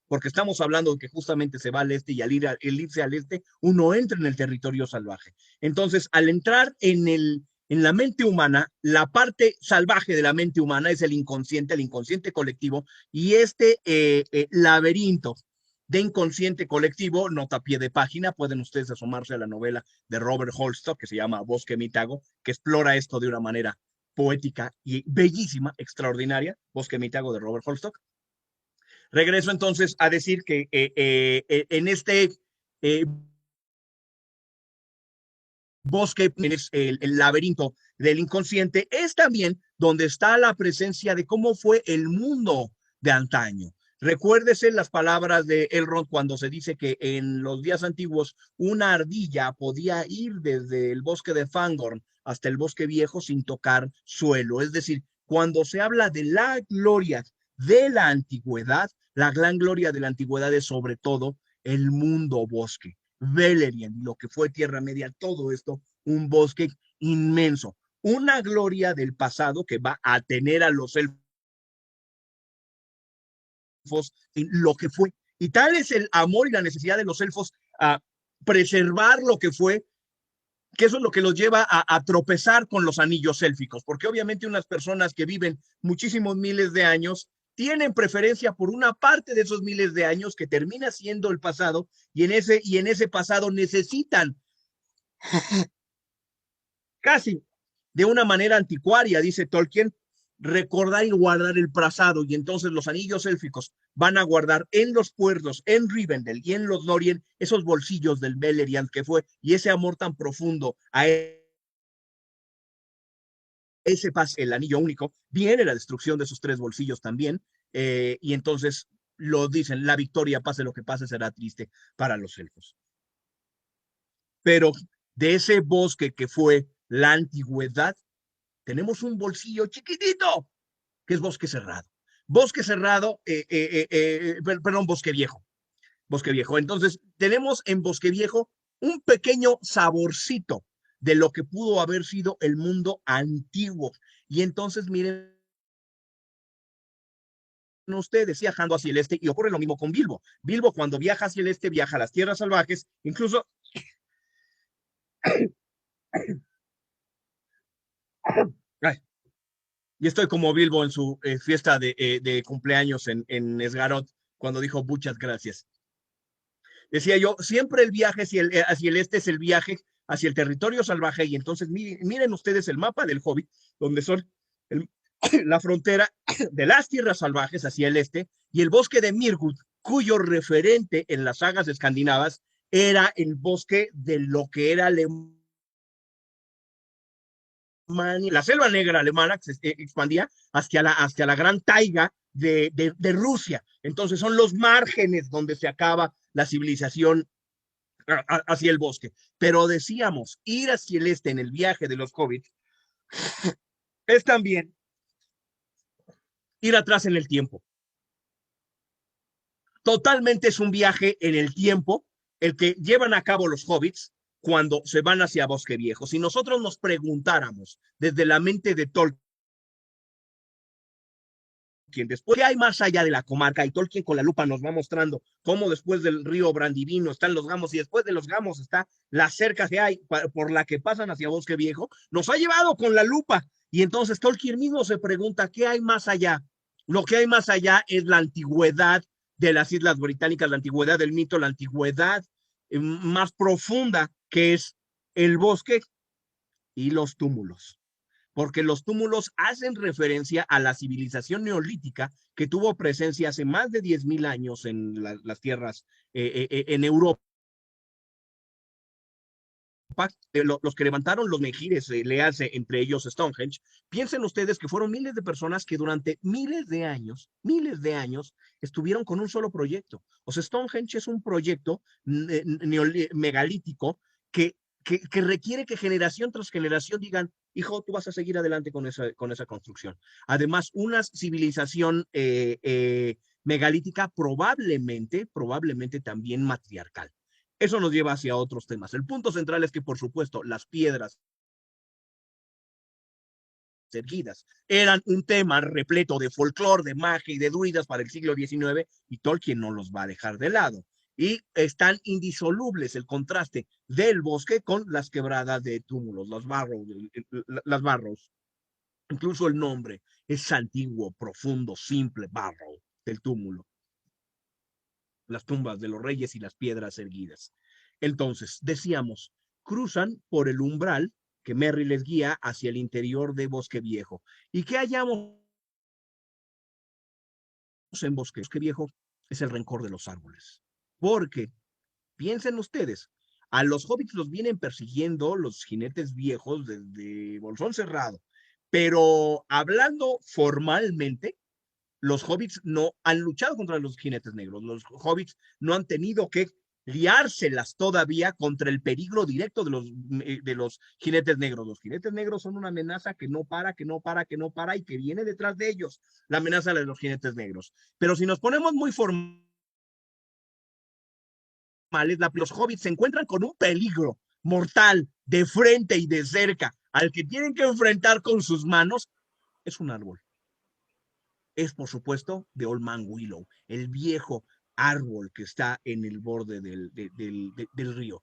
porque estamos hablando de que justamente se va al este y al irse al este, uno entra en el territorio salvaje. Entonces, al entrar en la mente humana, la parte salvaje de la mente humana es el inconsciente colectivo, y este laberinto de inconsciente colectivo, nota a pie de página, pueden ustedes asomarse a la novela de Robert Holstock, que se llama Bosque Mitago, que explora esto de una manera poética y bellísima, extraordinaria, Bosque Mitago de Robert Holstock. Regreso entonces a decir que en este bosque, es el laberinto del inconsciente, es también donde está la presencia de cómo fue el mundo de antaño. Recuérdese las palabras de Elrond cuando se dice que en los días antiguos una ardilla podía ir desde el bosque de Fangorn hasta el bosque viejo sin tocar suelo. Es decir, cuando se habla de la gloria de la antigüedad, la gran gloria de la antigüedad es sobre todo el mundo bosque. Beleriand, lo que fue Tierra Media, todo esto, un bosque inmenso. Una gloria del pasado que va a tener a los elfos en lo que fue. Y tal es el amor y la necesidad de los elfos a preservar lo que fue, que eso es lo que los lleva a tropezar con los anillos élficos, porque obviamente unas personas que viven muchísimos miles de años tienen preferencia por una parte de esos miles de años que termina siendo el pasado, y en ese pasado necesitan casi de una manera anticuaria, dice Tolkien, recordar y guardar el pasado, y entonces los anillos élficos van a guardar en los puertos, en Rivendell y en los Lorien, esos bolsillos del Beleriand que fue, y ese amor tan profundo a ese pase, el anillo único, viene la destrucción de sus tres bolsillos también, y entonces lo dicen, la victoria, pase lo que pase, será triste para los elfos. Pero de ese bosque que fue la antigüedad, tenemos un bolsillo chiquitito, que es bosque cerrado. Bosque cerrado, perdón, bosque viejo. Bosque viejo. Entonces, tenemos en Bosque Viejo un pequeño saborcito de lo que pudo haber sido el mundo antiguo. Y entonces, miren ustedes, viajando hacia el este, y ocurre lo mismo con Bilbo. Bilbo, cuando viaja hacia el este, viaja a las tierras salvajes, incluso. Ay, y estoy como Bilbo en su fiesta de cumpleaños en Esgarot, cuando dijo muchas gracias. Decía yo, siempre el viaje hacia el este es el viaje hacia el territorio salvaje, y entonces miren ustedes el mapa del Hobbit, donde son el, la frontera de las tierras salvajes hacia el este, y el bosque de Mirgud, cuyo referente en las sagas escandinavas era el bosque de lo que era Alemania, la selva negra alemana que se expandía hacia la gran taiga de Rusia. Entonces son los márgenes donde se acaba la civilización hacia el bosque. Pero decíamos, ir hacia el este en el viaje de los hobbits es también ir atrás en el tiempo. Totalmente es un viaje en el tiempo el que llevan a cabo los hobbits cuando se van hacia Bosque Viejo. Si nosotros nos preguntáramos desde la mente de Tolkien, después, ¿qué hay más allá de la comarca? Y Tolkien con la lupa nos va mostrando cómo después del río Brandivino están los Gamos, y después de los Gamos está la cerca que hay por la que pasan hacia Bosque Viejo. Nos ha llevado con la lupa, y entonces Tolkien mismo se pregunta, ¿qué hay más allá? Lo que hay más allá es la antigüedad de las Islas Británicas, la antigüedad del mito, la antigüedad más profunda, que es el bosque y los túmulos, porque los túmulos hacen referencia a la civilización neolítica que tuvo presencia hace más de 10.000 años en las tierras, en Europa. Los que levantaron los menhires, le hace entre ellos Stonehenge. Piensen ustedes que fueron miles de personas que durante miles de años, estuvieron con un solo proyecto. O sea, Stonehenge es un proyecto megalítico que requiere que generación tras generación digan, hijo, tú vas a seguir adelante con esa construcción. Además, una civilización megalítica probablemente también matriarcal. Eso nos lleva hacia otros temas. El punto central es que, por supuesto, las piedras erguidas. Eran un tema repleto de folclore, de magia y de druidas para el siglo XIX, y Tolkien no los va a dejar de lado. Y están indisolubles el contraste del bosque con las quebradas de túmulos, las barrows. Incluso el nombre es antiguo, profundo, simple, barrow, del túmulo, las tumbas de los reyes y las piedras erguidas. Entonces, decíamos, cruzan por el umbral que Merry les guía hacia el interior de Bosque Viejo. ¿Y qué hallamos en Bosque Viejo? Es el rencor de los árboles. Porque, piensen ustedes, a los hobbits los vienen persiguiendo los jinetes viejos desde Bolsón Cerrado. Pero hablando formalmente, los hobbits no han luchado contra los jinetes negros. Los hobbits no han tenido que liárselas todavía contra el peligro directo de los jinetes negros. Los jinetes negros son una amenaza que no para, que no para, que no para y que viene detrás de ellos, la amenaza de los jinetes negros. Pero si nos ponemos muy formales, los hobbits se encuentran con un peligro mortal de frente y de cerca al que tienen que enfrentar con sus manos. Es un árbol. Es, por supuesto, de Old Man Willow, el viejo árbol que está en el borde del río,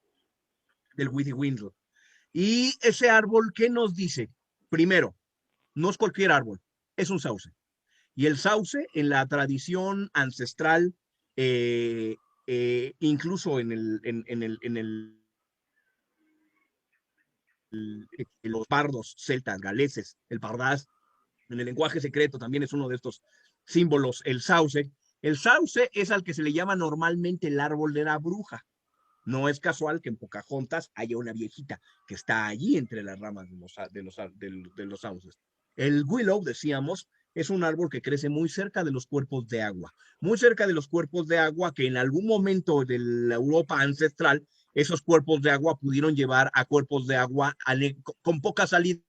del Withywindle. Y ese árbol, ¿qué nos dice? Primero, no es cualquier árbol, es un sauce. Y el sauce, en la tradición ancestral, incluso en los pardos celtas, galeses, el pardás, en el lenguaje secreto también es uno de estos símbolos, el sauce. El sauce es al que se le llama normalmente el árbol de la bruja. No es casual que en Pocahontas haya una viejita que está allí entre las ramas de los sauces. El willow, decíamos, es un árbol que crece muy cerca de los cuerpos de agua, muy cerca de los cuerpos de agua que en algún momento de la Europa ancestral, esos cuerpos de agua pudieron llevar a cuerpos de agua con poca salida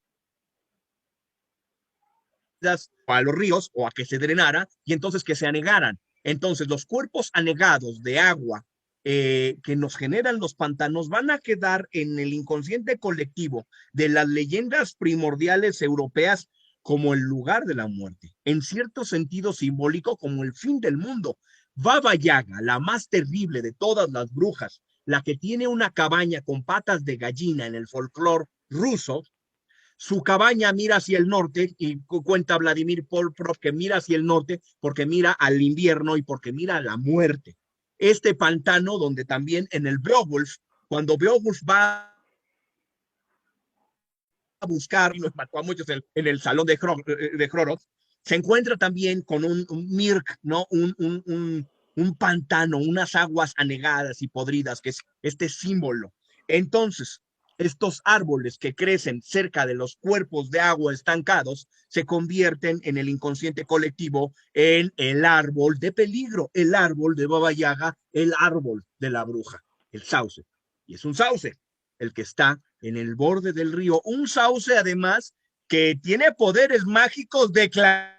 a los ríos o a que se drenara y entonces que se anegaran. Entonces los cuerpos anegados de agua que nos generan los pantanos van a quedar en el inconsciente colectivo de las leyendas primordiales europeas como el lugar de la muerte, en cierto sentido simbólico como el fin del mundo. Baba Yaga, la más terrible de todas las brujas, la que tiene una cabaña con patas de gallina en el folclore ruso, su cabaña mira hacia el norte y cuenta Vladimir Polprov que mira hacia el norte porque mira al invierno y porque mira a la muerte. Este pantano donde también en el Beowulf, cuando Beowulf va a buscar, y los mató a muchos en el salón de Hroroth, se encuentra también con un Mirk, ¿no? Un pantano, unas aguas anegadas y podridas, que es este símbolo. Entonces, estos árboles que crecen cerca de los cuerpos de agua estancados se convierten en el inconsciente colectivo en el árbol de peligro, el árbol de Baba Yaga, el árbol de la bruja, el sauce. Y es un sauce el que está en el borde del río, un sauce además que tiene poderes mágicos declarados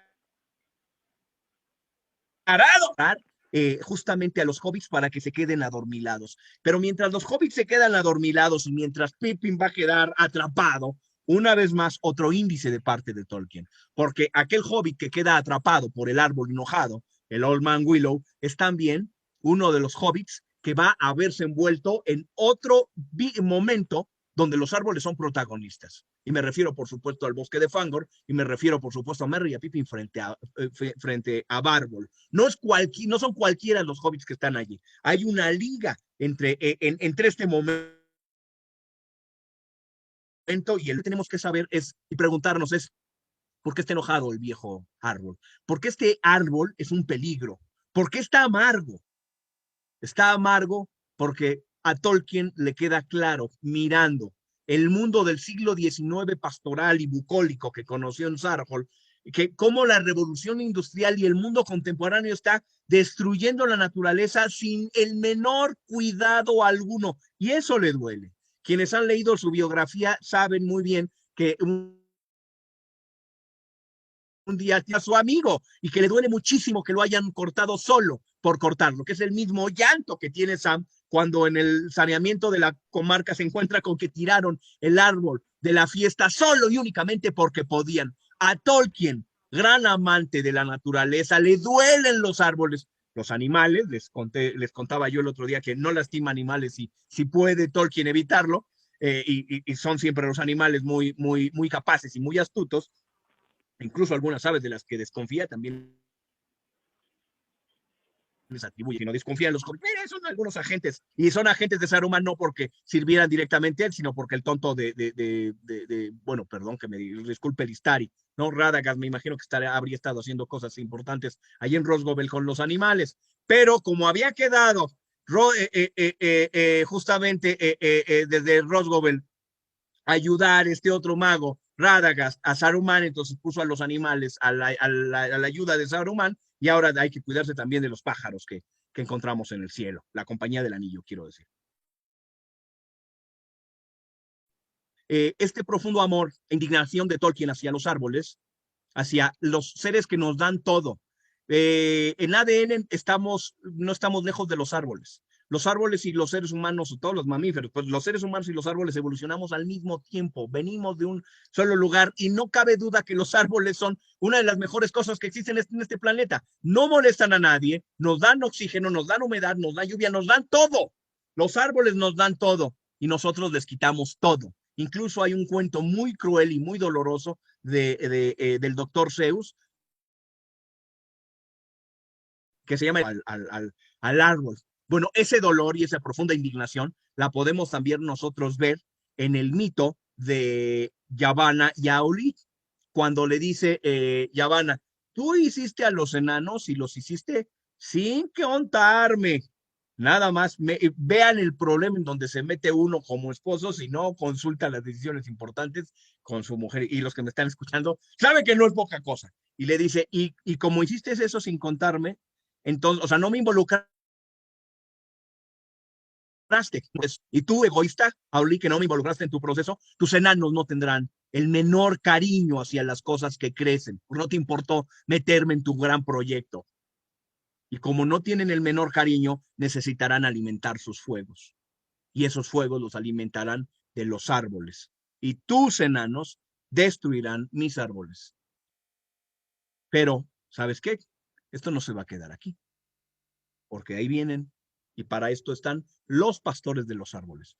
justamente a los hobbits para que se queden adormilados. Pero mientras los hobbits se quedan adormilados y mientras Pippin va a quedar atrapado, una vez más otro índice de parte de Tolkien, porque aquel hobbit que queda atrapado por el árbol enojado, el Old Man Willow, es también uno de los hobbits que va a verse envuelto en otro momento donde los árboles son protagonistas. Y me refiero, por supuesto, al bosque de Fangor, y me refiero, por supuesto, a Merry y a Pippin frente a Bárbol. No son cualquiera los hobbits que están allí. Hay una liga entre este momento y el que tenemos que saber es, y preguntarnos es, ¿por qué está enojado el viejo árbol? ¿Por qué este árbol es un peligro? ¿Por qué está amargo? Está amargo porque a Tolkien le queda claro, mirando el mundo del siglo XIX pastoral y bucólico que conoció en Sarhol, que cómo la revolución industrial y el mundo contemporáneo está destruyendo la naturaleza sin el menor cuidado alguno. Y eso le duele. Quienes han leído su biografía saben muy bien que un día a su amigo y que le duele muchísimo que lo hayan cortado solo por cortarlo, que es el mismo llanto que tiene Sam cuando en el saneamiento de la comarca se encuentra con que tiraron el árbol de la fiesta solo y únicamente porque podían. A Tolkien, gran amante de la naturaleza, le duelen los árboles, los animales, les contaba yo el otro día que no lastima animales si puede Tolkien evitarlo, y son siempre los animales muy capaces y muy astutos, incluso algunas aves de las que desconfía también les atribuye, sino desconfían los mira, son algunos agentes, y son agentes de Saruman no porque sirvieran directamente a él, sino porque el tonto bueno, perdón que me disculpe el Istari, ¿no? Radagast, me imagino que habría estado haciendo cosas importantes ahí en Rosgobel con los animales, pero como había quedado justamente desde Rosgobel ayudar este otro mago, Radagast, a Saruman, entonces puso a los animales a la ayuda de Saruman, y ahora hay que cuidarse también de los pájaros que encontramos en el cielo, la compañía del anillo, quiero decir. Este profundo amor e indignación de Tolkien hacia los árboles, hacia los seres que nos dan todo. En ADN no estamos lejos de los árboles. Los árboles y los seres humanos, o todos los mamíferos, pues los seres humanos y los árboles evolucionamos al mismo tiempo, venimos de un solo lugar y no cabe duda que los árboles son una de las mejores cosas que existen en este planeta. No molestan a nadie, nos dan oxígeno, nos dan humedad, nos dan lluvia, nos dan todo. Los árboles nos dan todo y nosotros les quitamos todo. Incluso hay un cuento muy cruel y muy doloroso del doctor Zeus, que se llama al árbol. Bueno, ese dolor y esa profunda indignación la podemos también nosotros ver en el mito de Yavanna y Auli, cuando le dice Yavanna, tú hiciste a los enanos y los hiciste sin contarme. Nada más, vean el problema en donde se mete uno como esposo, si no consulta las decisiones importantes con su mujer. Y los que me están escuchando, saben que no es poca cosa. Y le dice, y como hiciste eso sin contarme, entonces, o sea, no me involucraste. Pues, y tú, egoísta, Auli, que no me involucraste en tu proceso, tus enanos no tendrán el menor cariño hacia las cosas que crecen. No te importó meterme en tu gran proyecto. Y como no tienen el menor cariño, necesitarán alimentar sus fuegos. Y esos fuegos los alimentarán de los árboles. Y tus enanos destruirán mis árboles. Pero, ¿sabes qué? Esto no se va a quedar aquí, porque ahí vienen, y para esto están los pastores de los árboles.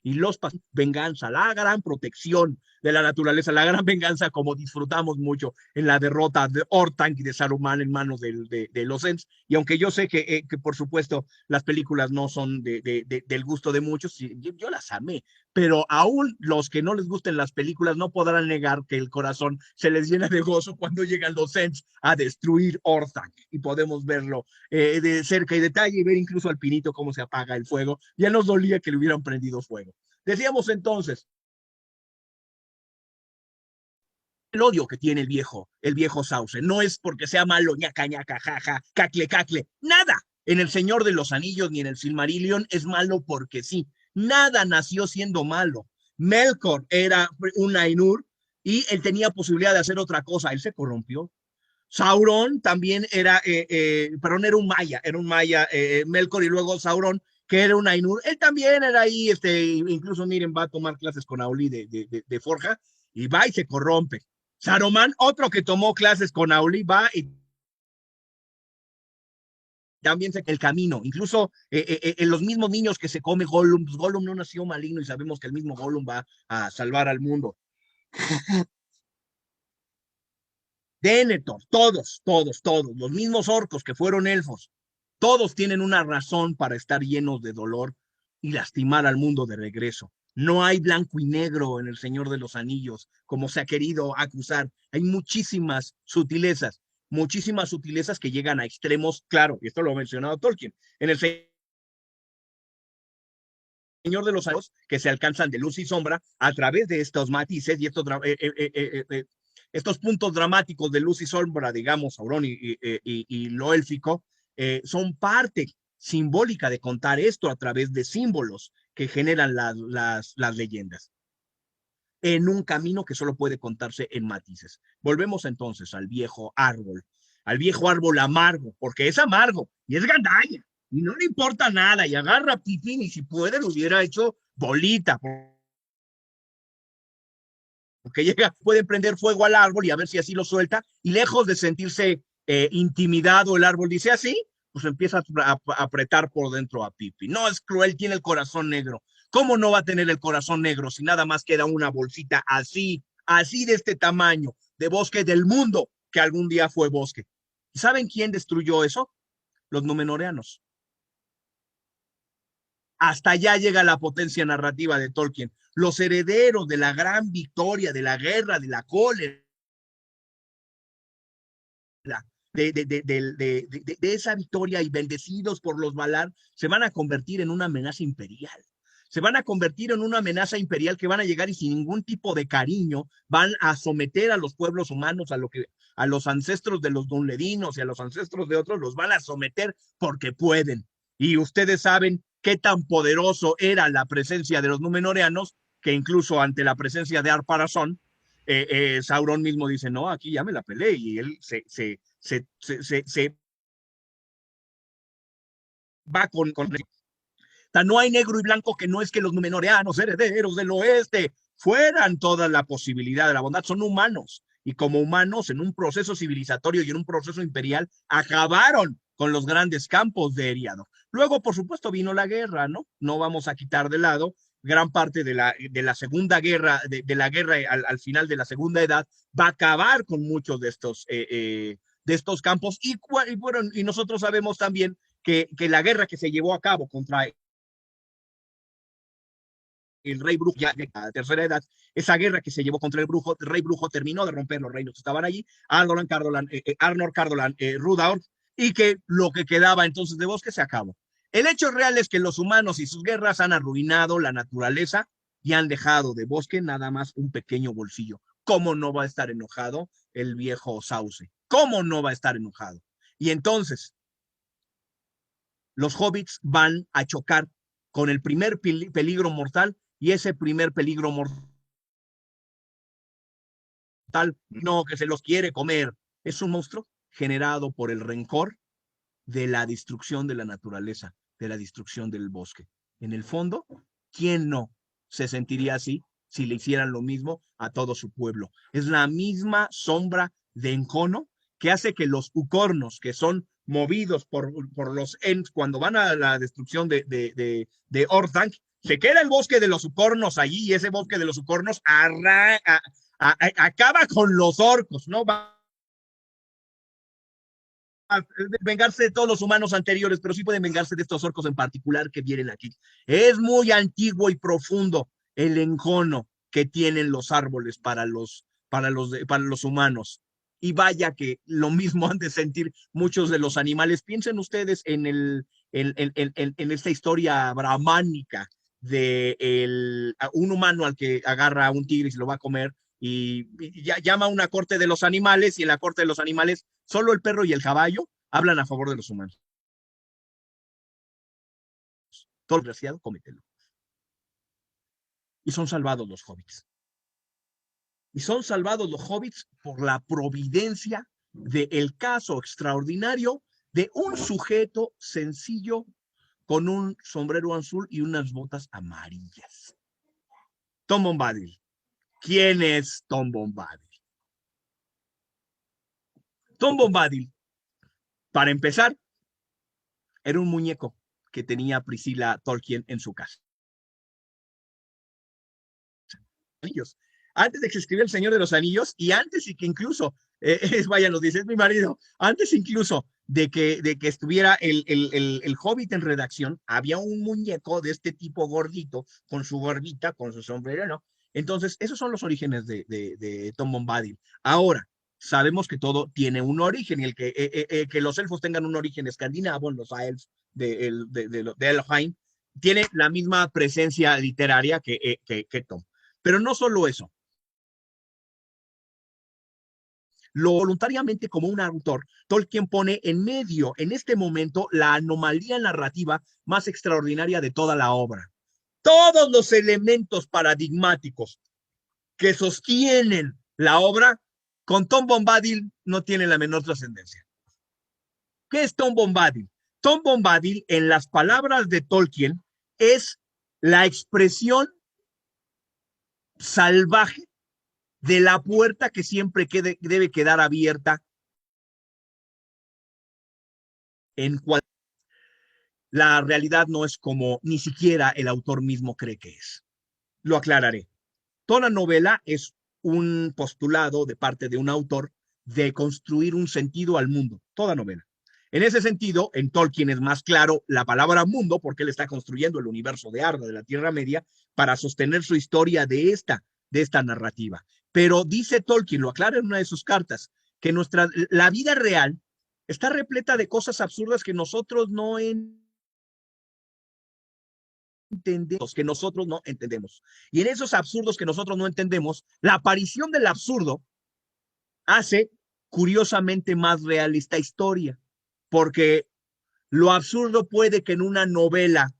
Y los venganza, la gran protección de la naturaleza, la gran venganza como disfrutamos mucho en la derrota de Orthanc y de Saruman en manos de los Ents. Y aunque yo sé que por supuesto las películas no son del gusto de muchos, yo las amé, pero aún los que no les gusten las películas no podrán negar que el corazón se les llena de gozo cuando llegan los Ents a destruir Orthanc, y podemos verlo de cerca y detalle, y ver incluso al pinito cómo se apaga el fuego. Ya nos dolía que le hubieran prendido fuego. Decíamos entonces, el odio que tiene el viejo Sauce, no es porque sea malo, ñaca, ñaca, jaja, cacle, cacle, nada. En el Señor de los Anillos ni en el Silmarillion es malo porque sí. Nada nació siendo malo. Melkor era un Ainur y él tenía posibilidad de hacer otra cosa. Él se corrompió. Sauron también perdón, era un maya, Melkor, y luego Sauron, que era un Ainur, él también era ahí, incluso miren, va a tomar clases con Auli de Forja, y va y se corrompe. Saruman, otro que tomó clases con Auli, va y también se el camino, incluso en los mismos niños que se come Gollum, pues Gollum no nació maligno y sabemos que el mismo Gollum va a salvar al mundo. Denethor, todos, los mismos orcos que fueron elfos, todos tienen una razón para estar llenos de dolor y lastimar al mundo de regreso. No hay blanco y negro en El Señor de los Anillos, como se ha querido acusar. Hay muchísimas sutilezas que llegan a extremos, claro, y esto lo ha mencionado Tolkien, en El Señor de los Anillos, que se alcanzan de luz y sombra a través de estos matices y estos puntos dramáticos de luz y sombra, digamos, Sauron y lo élfico, son parte simbólica de contar esto a través de símbolos que generan las leyendas en un camino que solo puede contarse en matices. Volvemos entonces al viejo árbol amargo, porque es amargo y es gandalla y no le importa nada y agarra a Pippin y si puede lo hubiera hecho bolita, porque llega, pueden prender fuego al árbol y a ver si así lo suelta, y lejos de sentirse intimidado, el árbol dice así, pues empieza a apretar por dentro a Pipi. No, es cruel, tiene el corazón negro. ¿Cómo no va a tener el corazón negro si nada más queda una bolsita así, así de este tamaño, de bosque del mundo, que algún día fue bosque? ¿Y saben quién destruyó eso? Los Númenóreanos. Hasta allá llega la potencia narrativa de Tolkien. Los herederos de la gran victoria, de la guerra, de la cólera, de esa victoria y bendecidos por los Valar, se van a convertir en una amenaza imperial. Se van a convertir en una amenaza imperial que van a llegar y sin ningún tipo de cariño van a someter a los pueblos humanos a los ancestros de los dunledinos y a los ancestros de otros los van a someter porque pueden. Y ustedes saben qué tan poderoso era la presencia de los Númenóreanos que incluso ante la presencia de Ar-Pharazôn, Sauron mismo dice, no, aquí ya me la peleé, y él se va con no hay negro y blanco, que no es que los Númenóreanos, herederos del oeste, fueran toda la posibilidad de la bondad, son humanos, y como humanos en un proceso civilizatorio y en un proceso imperial acabaron con los grandes campos de Eriador. Luego, por supuesto, vino la guerra, ¿no? No vamos a quitar de lado gran parte de la segunda guerra, de la guerra al final de la segunda edad, va a acabar con muchos de estos campos, y bueno, y nosotros sabemos también que la guerra que se llevó a cabo contra el rey brujo, ya de la tercera edad, esa guerra que se llevó contra el rey brujo terminó de romper los reinos que estaban allí, Arnor, Cardolan, Rudolf, y que lo que quedaba entonces de bosque se acabó. El hecho real es que los humanos y sus guerras han arruinado la naturaleza y han dejado de bosque nada más un pequeño bolsillo. ¿Cómo no va a estar enojado el viejo Sauce? ¿Cómo no va a estar enojado? Y entonces, los hobbits van a chocar con el primer peligro mortal, y ese primer peligro mortal, no, que se los quiere comer, es un monstruo generado por el rencor de la destrucción de la naturaleza, de la destrucción del bosque. En el fondo, ¿quién no se sentiría así si le hicieran lo mismo a todo su pueblo? Es la misma sombra de encono que hace que los ucornos, que son movidos por los Ents cuando van a la destrucción de Orthanc, se queda el bosque de los ucornos allí, y ese bosque de los ucornos acaba con los orcos, ¿no? Va a vengarse de todos los humanos anteriores, pero sí pueden vengarse de estos orcos en particular que vienen aquí. Es muy antiguo y profundo el encono que tienen los árboles para los humanos. Y vaya que lo mismo han de sentir muchos de los animales. Piensen ustedes en esta historia brahmánica de un humano al que agarra a un tigre y se lo va a comer, y llama a una corte de los animales, y en la corte de los animales solo el perro y el caballo hablan a favor de los humanos. Todo desgraciado, cómetelo. Y son salvados los hobbits. Y son salvados los hobbits por la providencia del caso extraordinario de un sujeto sencillo con un sombrero azul y unas botas amarillas. Tom Bombadil. ¿Quién es Tom Bombadil? Tom Bombadil, para empezar, era un muñeco que tenía Priscilla Tolkien en su casa. Antes de que se escribiera El Señor de los Anillos, y antes y que incluso, vaya, nos dice, es mi marido, antes incluso de que estuviera el Hobbit en redacción, había un muñeco de este tipo gordito, con su gordita, con su sombrero, ¿no? Entonces, esos son los orígenes de Tom Bombadil. Ahora, sabemos que todo tiene un origen, y que los elfos tengan un origen escandinavo, los elfos de Elfheim, tiene la misma presencia literaria que Tom. Pero no solo eso, lo voluntariamente como un autor, Tolkien pone en medio, en este momento, la anomalía narrativa más extraordinaria de toda la obra. Todos los elementos paradigmáticos que sostienen la obra, con Tom Bombadil no tienen la menor trascendencia. ¿Qué es Tom Bombadil? Tom Bombadil, en las palabras de Tolkien, es la expresión salvaje de la puerta que siempre debe quedar abierta en cual la realidad no es como ni siquiera el autor mismo cree que es. Lo aclararé. Toda novela es un postulado de parte de un autor de construir un sentido al mundo, toda novela. En ese sentido, en Tolkien es más claro la palabra mundo porque él está construyendo el universo de Arda, de la Tierra Media, para sostener su historia de esta narrativa. Pero dice Tolkien, lo aclara en una de sus cartas, que la vida real está repleta de cosas absurdas que nosotros no entendemos, que nosotros no entendemos. Y en esos absurdos que nosotros no entendemos, la aparición del absurdo hace curiosamente más real esta historia, porque lo absurdo puede que en una novela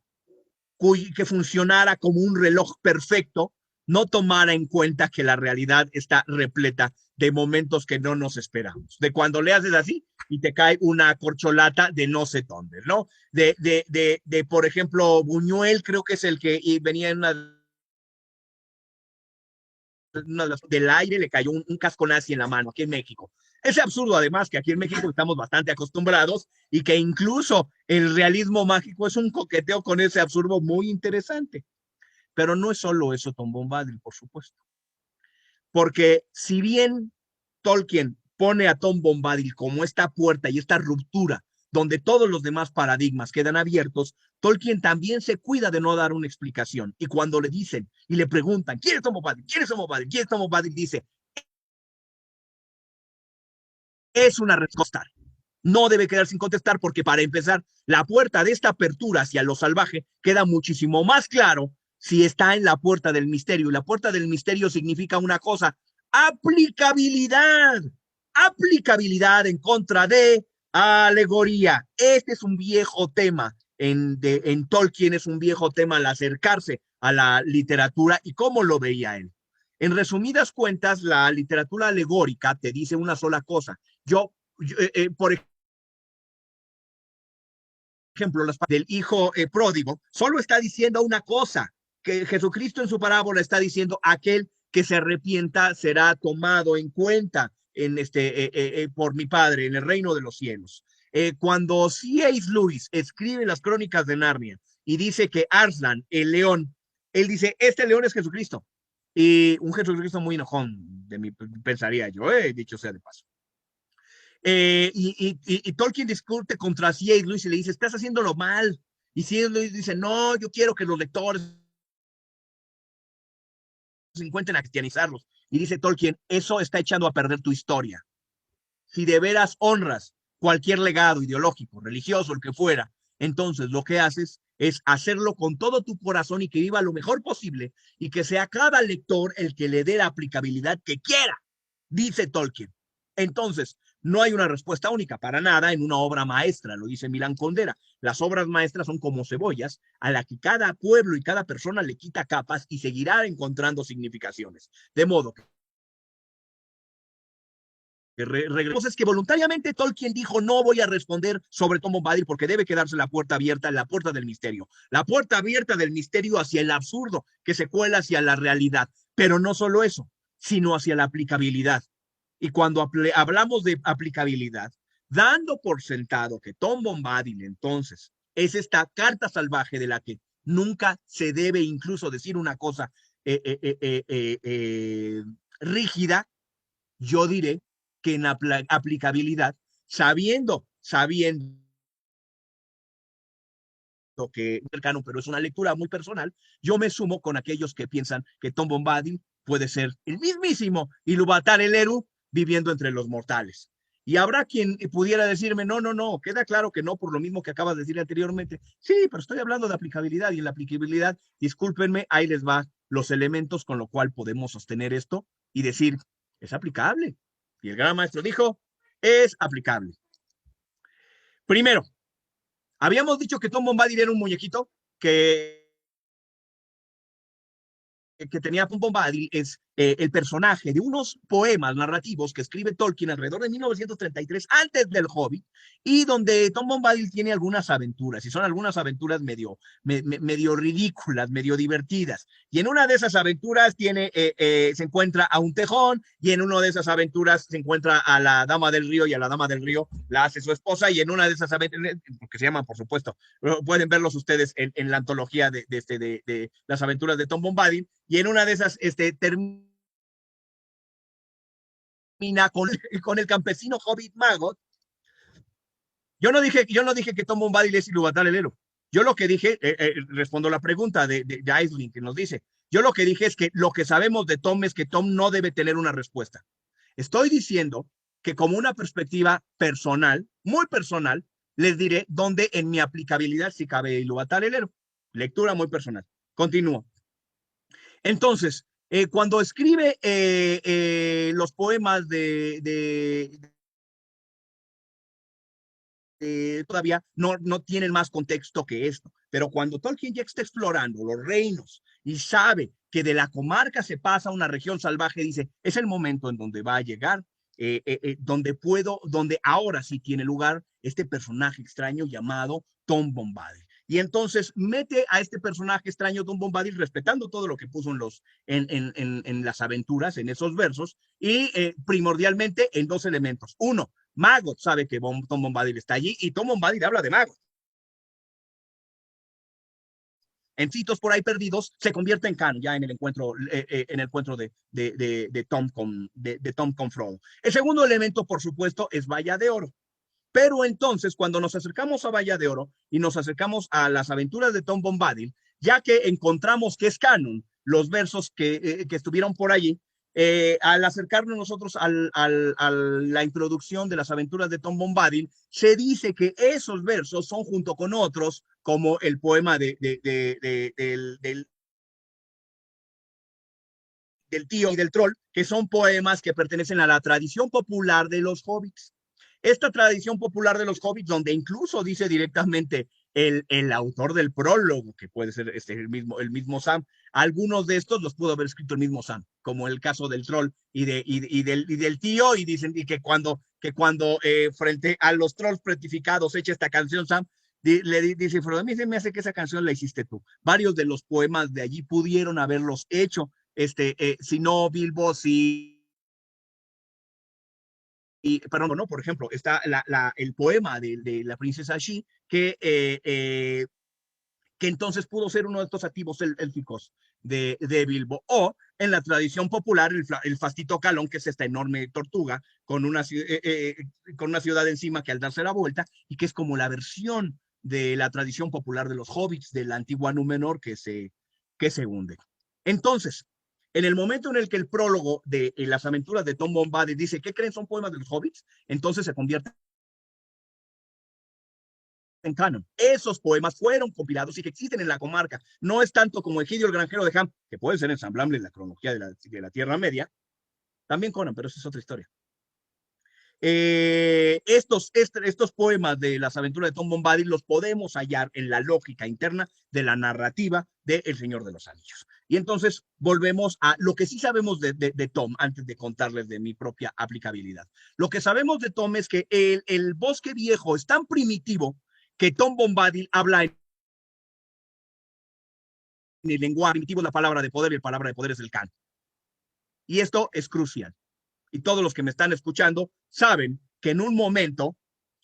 que funcionara como un reloj perfecto, no tomara en cuenta que la realidad está repleta de momentos que no nos esperamos, de cuando le haces así y te cae una corcholata de no sé dónde, ¿no? Por ejemplo, Buñuel creo que es el que venía en del aire, le cayó un casco nazi en la mano aquí en México. Es absurdo, además, que aquí en México estamos bastante acostumbrados y que incluso el realismo mágico es un coqueteo con ese absurdo muy interesante. Pero no es solo eso, Tom Bombadil, por supuesto. Porque si bien Tolkien pone a Tom Bombadil como esta puerta y esta ruptura donde todos los demás paradigmas quedan abiertos, Tolkien también se cuida de no dar una explicación. Y cuando le dicen y le preguntan, ¿quién es Tom Bombadil? ¿Quién es Tom Bombadil? ¿Quién es Tom Bombadil? Dice, es una respuesta. No debe quedar sin contestar porque para empezar, la puerta de esta apertura hacia lo salvaje queda muchísimo más claro si está en la puerta del misterio. Y la puerta del misterio significa una cosa, aplicabilidad. Aplicabilidad en contra de alegoría. Este es un viejo tema. En Tolkien es un viejo tema al acercarse a la literatura y cómo lo veía él. En resumidas cuentas, la literatura alegórica te dice una sola cosa. Por ejemplo, del hijo pródigo, solo está diciendo una cosa, que Jesucristo en su parábola está diciendo, aquel que se arrepienta será tomado en cuenta por mi Padre en el reino de los cielos. Cuando C.S. Lewis escribe las crónicas de Narnia y dice que Arslan, el león, él dice, este león es Jesucristo. Y un Jesucristo muy enojón, de mí pensaría yo, dicho sea de paso. Y Tolkien discute contra C.S. Lewis y le dice, estás haciéndolo mal. Y C.S. Lewis dice, no, yo quiero que los lectores se encuentren a cristianizarlos. Y dice Tolkien, eso está echando a perder tu historia. Si de veras honras cualquier legado ideológico, religioso, el que fuera, entonces lo que haces es hacerlo con todo tu corazón y que viva lo mejor posible y que sea cada lector el que le dé la aplicabilidad que quiera, dice Tolkien. Entonces, no hay una respuesta única para nada en una obra maestra, lo dice Milán Kundera. Las obras maestras son como cebollas a la que cada pueblo y cada persona le quita capas y seguirá encontrando significaciones. De modo que es que voluntariamente Tolkien dijo no voy a responder sobre Tom Bombadil porque debe quedarse la puerta abierta, la puerta del misterio, la puerta abierta del misterio hacia el absurdo que se cuela hacia la realidad, pero no solo eso, sino hacia la aplicabilidad. Y cuando hablamos de aplicabilidad, dando por sentado que Tom Bombadil entonces es esta carta salvaje de la que nunca se debe incluso decir una cosa rígida, yo diré que en aplicabilidad, sabiendo que es cercano, pero es una lectura muy personal, yo me sumo con aquellos que piensan que Tom Bombadil puede ser el mismísimo Ilúvatar el Eru viviendo entre los mortales. Y habrá quien pudiera decirme, no, no, no, queda claro que no por lo mismo que acabas de decir anteriormente. Sí, pero estoy hablando de aplicabilidad y en la aplicabilidad, discúlpenme, ahí les va los elementos con lo cual podemos sostener esto y decir, es aplicable. Y el gran maestro dijo, es aplicable. Primero, habíamos dicho que Tom Bombadil era un muñequito que tenía Tom Bombadil, es el personaje de unos poemas narrativos que escribe Tolkien alrededor de 1933, antes del Hobbit, y donde Tom Bombadil tiene algunas aventuras, y son algunas aventuras medio ridículas, medio divertidas. Y en una de esas aventuras se encuentra a un tejón, y en una de esas aventuras se encuentra a la Dama del Río, y a la Dama del Río la hace su esposa, y en una de esas aventuras, que se llaman, por supuesto, pueden verlos ustedes en la antología de las aventuras de Tom Bombadil, y en una de esas termina con el campesino Hobbit Magot. Yo no dije que Tom Bombadil es Ilúvatar el héroe. Yo lo que dije, respondo la pregunta de Aisling, que nos dice, yo lo que dije es que lo que sabemos de Tom es que Tom no debe tener una respuesta. Estoy diciendo que como una perspectiva personal, muy personal, les diré dónde en mi aplicabilidad si cabe Ilúvatar el héroe. Lectura muy personal. Continúo. Entonces, cuando escribe los poemas todavía no tienen más contexto que esto, pero cuando Tolkien ya está explorando los reinos y sabe que de la comarca se pasa a una región salvaje, dice, es el momento en donde va a llegar, donde ahora sí tiene lugar este personaje extraño llamado Tom Bombadil. Y entonces mete a este personaje extraño Tom Bombadil, respetando todo lo que puso en las aventuras, en esos versos, y primordialmente en dos elementos. Uno, Maggot sabe que Tom Bombadil está allí, y Tom Bombadil habla de Maggot. En sitios por ahí perdidos, se convierte en canon ya en el encuentro de Tom con Frodo. El segundo elemento, por supuesto, es Valla de Oro. Pero entonces, cuando nos acercamos a Valla de Oro y nos acercamos a las aventuras de Tom Bombadil, ya que encontramos que es canon los versos que estuvieron por allí, al acercarnos nosotros a la introducción de las aventuras de Tom Bombadil, se dice que esos versos son junto con otros, como el poema del tío y del troll, que son poemas que pertenecen a la tradición popular de los hobbits. Esta tradición popular de los hobbits, donde incluso dice directamente el autor del prólogo, que puede ser el mismo Sam, algunos de estos los pudo haber escrito el mismo Sam, como el caso del troll y del tío, y dicen y que cuando frente a los trolls pretificados echa esta canción Sam, dice Frodo, a mí se me hace que esa canción la hiciste tú. Varios de los poemas de allí pudieron haberlos hecho, si no Bilbo, perdón, no, por ejemplo, está el poema de la princesa She, que entonces pudo ser uno de estos activos élficos de Bilbo, o en la tradición popular, el Fastito Calón, que es esta enorme tortuga con una ciudad encima que al darse la vuelta, y que es como la versión de la tradición popular de los hobbits de la antigua Númenor que se hunde. Entonces, en el momento en el que el prólogo de las aventuras de Tom Bombadil dice, ¿qué creen son poemas de los hobbits? Entonces se convierte en canon. Esos poemas fueron compilados y que existen en la comarca. No es tanto como Egidio el Granjero de Ham, que puede ser ensamblable en la cronología de la Tierra Media, también Conan, pero esa es otra historia. Estos poemas de las aventuras de Tom Bombadil los podemos hallar en la lógica interna de la narrativa de El Señor de los Anillos. Y entonces volvemos a lo que sí sabemos de Tom, antes de contarles de mi propia aplicabilidad. Lo que sabemos de Tom es que el bosque viejo es tan primitivo que Tom Bombadil habla en el lenguaje primitivo, la palabra de poder, y la palabra de poder es el can. Y esto es crucial. Y todos los que me están escuchando saben que en un momento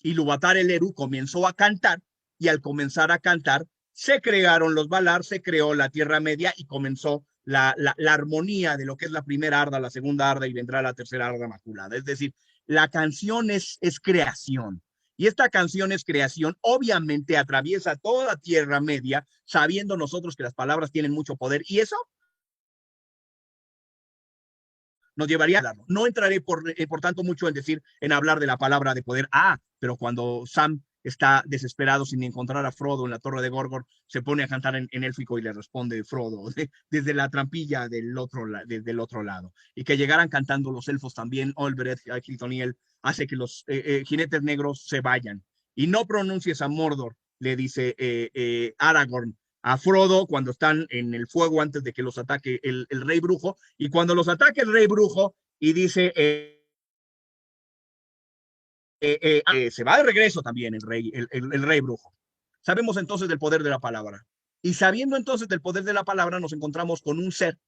Ilúvatar el Eru comenzó a cantar, y al comenzar a cantar se crearon los Valar, se creó la Tierra Media y comenzó la armonía de lo que es la primera Arda, la segunda Arda y vendrá la tercera Arda maculada. Es decir, la canción es creación. Y esta canción es creación, obviamente atraviesa toda Tierra Media, sabiendo nosotros que las palabras tienen mucho poder, y eso nos llevaría a hablarlo. No entraré, por tanto, mucho en hablar de la palabra de poder. Pero cuando Sam está desesperado sin encontrar a Frodo en la Torre de Gorgor, se pone a cantar en élfico y le responde Frodo desde la trampilla desde el otro lado. Y que llegaran cantando los elfos también, Olberet, Hiltoniel, hace que los jinetes negros se vayan. Y no pronuncies a Mordor, le dice Aragorn, a Frodo cuando están en el fuego antes de que los ataque el rey brujo, y cuando los ataque el rey brujo y dice, se va de regreso también el rey brujo. Sabemos entonces del poder de la palabra. Y sabiendo entonces del poder de la palabra, nos encontramos con un ser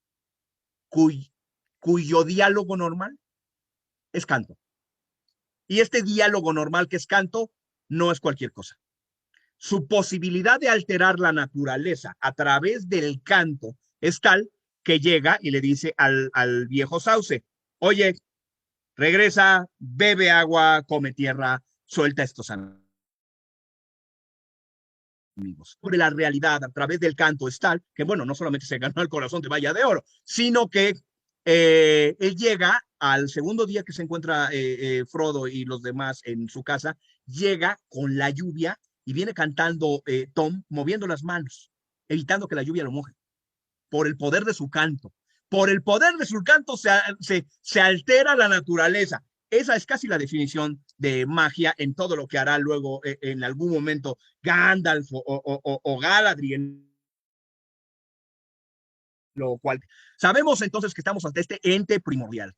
cuyo diálogo normal es canto. Y este diálogo normal que es canto no es cualquier cosa. Su posibilidad de alterar la naturaleza a través del canto es tal que llega y le dice al viejo sauce, oye, regresa, bebe agua, come tierra, suelta estos amigos. Sobre la realidad a través del canto es tal que, bueno, no solamente se ganó el corazón de Valla de Oro, sino que él llega al segundo día que se encuentra Frodo y los demás en su casa, llega con la lluvia y viene cantando Tom, moviendo las manos, evitando que la lluvia lo moje, por el poder de su canto. Por el poder de su canto se altera la naturaleza. Esa es casi la definición de magia en todo lo que hará luego en algún momento Gandalf o Galadriel, lo cual sabemos entonces que estamos ante este ente primordial.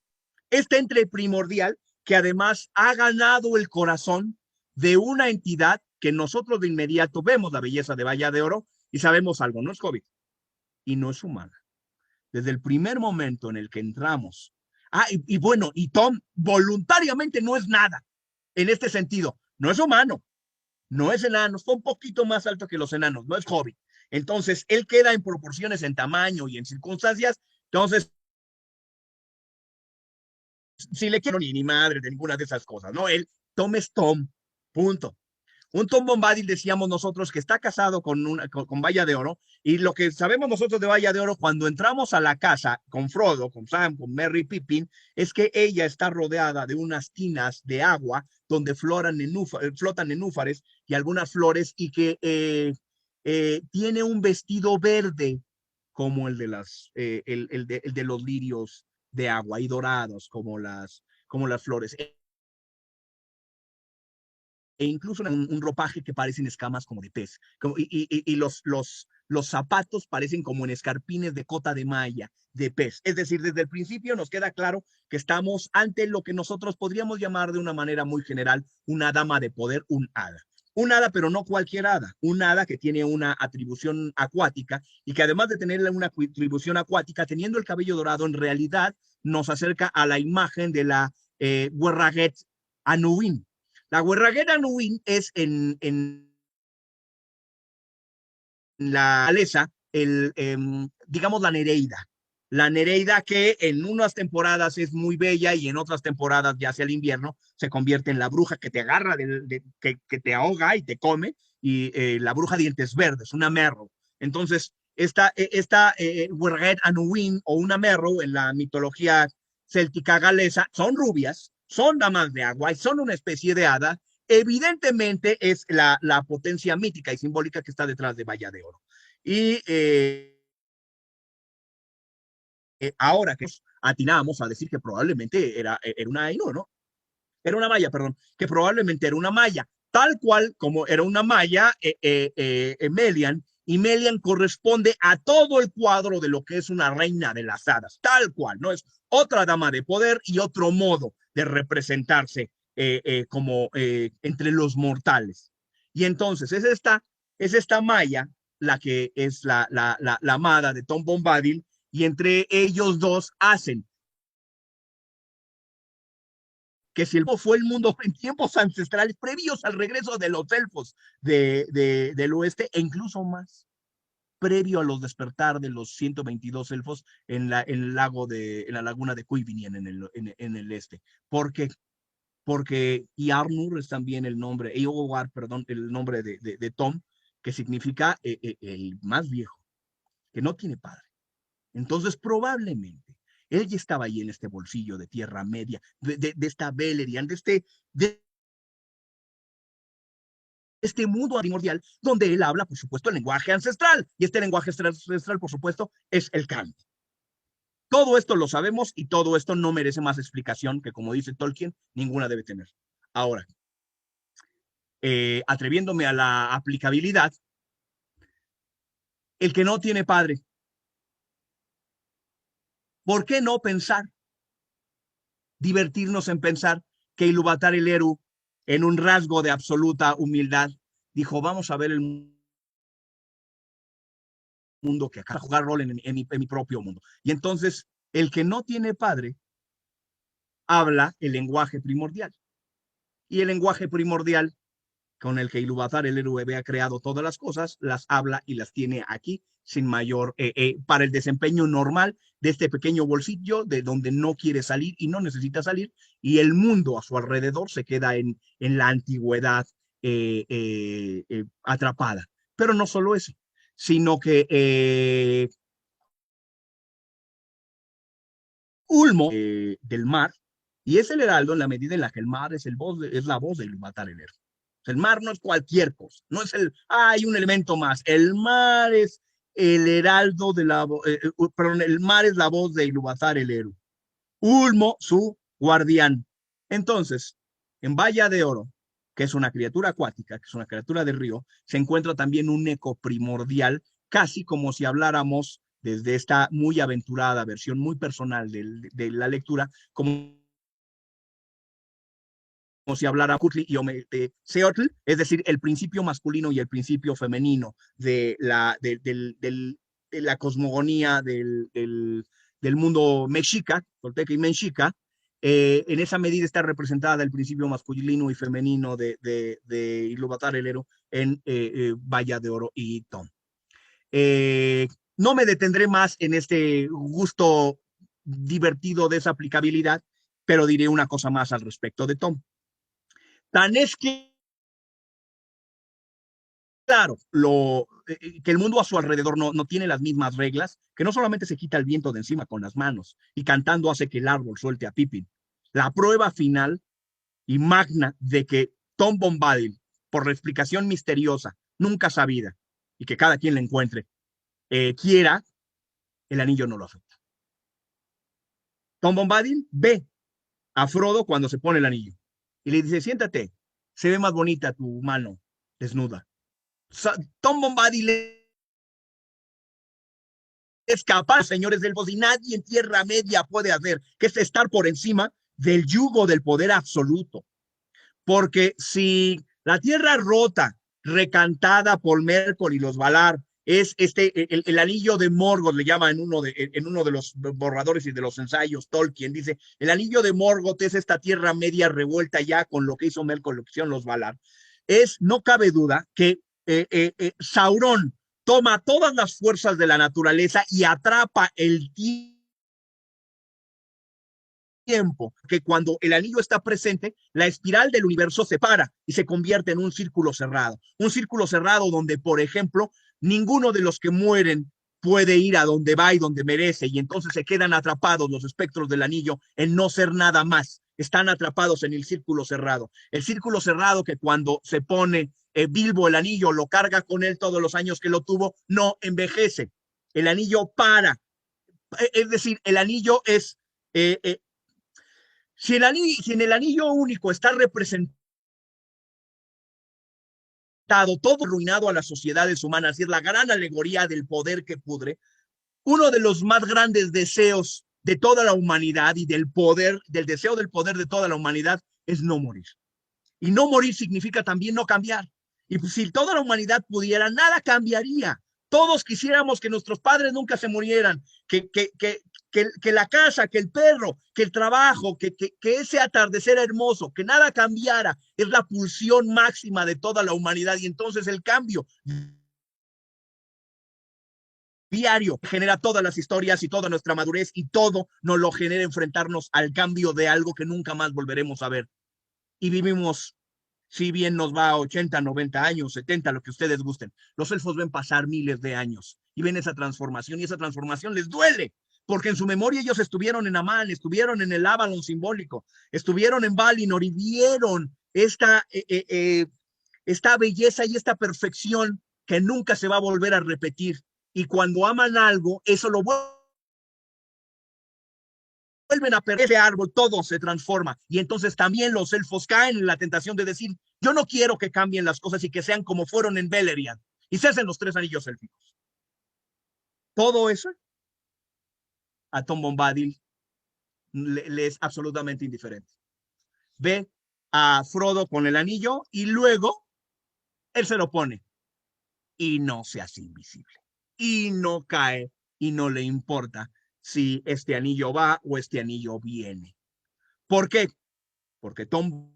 Este ente primordial que además ha ganado el corazón de una entidad que nosotros de inmediato vemos la belleza de Valla de Oro y sabemos algo, no es hobbit y no es humana. Desde el primer momento en el que entramos. Y bueno, y Tom voluntariamente no es nada en este sentido. No es humano, no es enano, está un poquito más alto que los enanos, no es hobbit. Entonces, él queda en proporciones en tamaño y en circunstancias. Entonces, si le quiero ni madre de ninguna de esas cosas, ¿no? Tom es Tom, punto. Un Tom Bombadil decíamos nosotros que está casado con Valla de Oro, y lo que sabemos nosotros de Valla de Oro cuando entramos a la casa con Frodo, con Sam, con Merry y Pippin, es que ella está rodeada de unas tinas de agua donde flotan nenúfares y algunas flores, y que tiene un vestido verde como el de los lirios de agua y dorados como las flores, e incluso un ropaje que parecen escamas como de pez. Y los zapatos parecen como en escarpines de cota de malla, de pez. Es decir, desde el principio nos queda claro que estamos ante lo que nosotros podríamos llamar de una manera muy general una dama de poder, un hada. Un hada, pero no cualquier hada, un hada que tiene una atribución acuática y que además de tener una atribución acuática, teniendo el cabello dorado, en realidad nos acerca a la imagen de la Werraget Anuin. La Huerraguera Nuin es en la realeza, digamos, la Nereida. La Nereida que en unas temporadas es muy bella y en otras temporadas, ya sea el invierno, se convierte en la bruja que te agarra, que te ahoga y te come, y la bruja dientes verdes, una merro. Entonces, esta Huerraguet Anuin o una merro en la mitología céltica galesa son rubias, son damas de agua y son una especie de hada. Evidentemente es la potencia mítica y simbólica que está detrás de Valla de Oro. Y ahora que atinamos a decir que probablemente era una Ainu, ¿no? Era una maya, perdón, que probablemente era una maya, tal cual como era una maya Melian, y Melian corresponde a todo el cuadro de lo que es una reina de las hadas, tal cual, ¿no? Es otra dama de poder y otro modo de representarse como entre los mortales. Y entonces es esta maya la que es la amada de Tom Bombadil, y entre ellos dos hacen que si el fue el mundo en tiempos ancestrales previos al regreso de los elfos del oeste, e incluso más, previo a los despertar de los 122 elfos en la laguna de Cuivinian en el este. Porque Iarnur es también el nombre, Eogar, perdón, el nombre de Tom, que significa el más viejo, que no tiene padre. Entonces, probablemente, él ya estaba ahí en este bolsillo de Tierra Media, de esta Beleriand, de este mundo primordial, donde él habla, por supuesto, el lenguaje ancestral. Y este lenguaje ancestral, por supuesto, es el canto. Todo esto lo sabemos y todo esto no merece más explicación que, como dice Tolkien, ninguna debe tener. Ahora, atreviéndome a la aplicabilidad, el que no tiene padre. ¿Por qué no pensar, divertirnos en pensar que Ilúvatar el Eru, en un rasgo de absoluta humildad, dijo, vamos a ver el mundo que acaba de jugar rol en mi propio mundo? Y entonces, el que no tiene padre habla el lenguaje primordial. Y el lenguaje primordial con el que Ilúvatar el Eru ha creado todas las cosas, las habla y las tiene aquí sin mayor, para el desempeño normal de este pequeño bolsillo de donde no quiere salir y no necesita salir, y el mundo a su alrededor se queda en la antigüedad atrapada. Pero no solo eso, sino que Ulmo del mar, y es el heraldo en la medida en la que el mar es, es la voz de Ilúvatar el Eru. El mar no es cualquier cosa, no es hay un elemento más. El mar es el heraldo de perdón, el mar es la voz de Ilúvatar el Eru. Ulmo, su guardián. Entonces, en Valla de Oro, que es una criatura acuática, que es una criatura de río, se encuentra también un eco primordial, casi como si habláramos desde esta muy aventurada versión, muy personal de la lectura, como si hablara Cutli y Seotl, es decir, el principio masculino y el principio femenino de la cosmogonía del mundo mexica, tolteca y mexica. En esa medida está representada el principio masculino y femenino de Ilúvatar el Eru en Valla de Oro y Tom. No me detendré más en este gusto divertido de esa aplicabilidad, pero diré una cosa más al respecto de Tom. Tan es que, claro, que el mundo a su alrededor no tiene las mismas reglas, que no solamente se quita el viento de encima con las manos y cantando hace que el árbol suelte a Pippin. La prueba final y magna de que Tom Bombadil, por la explicación misteriosa, nunca sabida, y que cada quien la encuentre, quiera, el anillo no lo afecta. Tom Bombadil ve a Frodo cuando se pone el anillo y le dice, siéntate, se ve más bonita tu mano desnuda. Tom Bombadil es capaz, señores del bosque, y nadie en Tierra Media puede hacer, que es estar por encima del yugo del poder absoluto. Porque si la Tierra rota, recantada por Mercury y los Valar, es el anillo de Morgoth, le llama en uno de los borradores y de los ensayos Tolkien, dice, el anillo de Morgoth es esta Tierra Media revuelta ya con lo que hizo Mercury, lo que hicieron los Valar. No cabe duda que Sauron toma todas las fuerzas de la naturaleza y atrapa el tiempo, que cuando el anillo está presente, la espiral del universo se para y se convierte en un círculo cerrado donde, por ejemplo, ninguno de los que mueren puede ir a donde va y donde merece, y entonces se quedan atrapados los espectros del anillo en no ser nada más, están atrapados en el círculo cerrado que cuando se pone Bilbo el anillo, lo carga con él todos los años que lo tuvo, no envejece, el anillo para, es decir, el anillo es si en el anillo único está representado todo arruinado a las sociedades humanas, y es la gran alegoría del poder que pudre, uno de los más grandes deseos de toda la humanidad y del deseo del poder de toda la humanidad es no morir. Y no morir significa también no cambiar. Y pues, si toda la humanidad pudiera, nada cambiaría. Todos quisiéramos que nuestros padres nunca se murieran, que la casa, que el perro, que el trabajo, que ese atardecer hermoso, que nada cambiara. Es la pulsión máxima de toda la humanidad. Y entonces el cambio diario genera todas las historias y toda nuestra madurez, y todo nos lo genera enfrentarnos al cambio de algo que nunca más volveremos a ver. Y vivimos, si bien nos va a 80, 90 años, 70, lo que ustedes gusten, los elfos ven pasar miles de años y ven esa transformación, y esa transformación les duele, porque en su memoria ellos estuvieron en Amán, estuvieron en el Avalon simbólico, estuvieron en Valinor y vieron esta belleza y esta perfección que nunca se va a volver a repetir. Y cuando aman algo, eso lo vuelven a perder ese árbol, todo se transforma. Y entonces también los elfos caen en la tentación de decir, yo no quiero que cambien las cosas y que sean como fueron en Beleriand. Y se hacen los 3 anillos élficos. Todo eso a Tom Bombadil le es absolutamente indiferente. Ve a Frodo con el anillo y luego él se lo pone y no se hace invisible. Y no cae y no le importa si este anillo va o este anillo viene. ¿Por qué? Porque Tom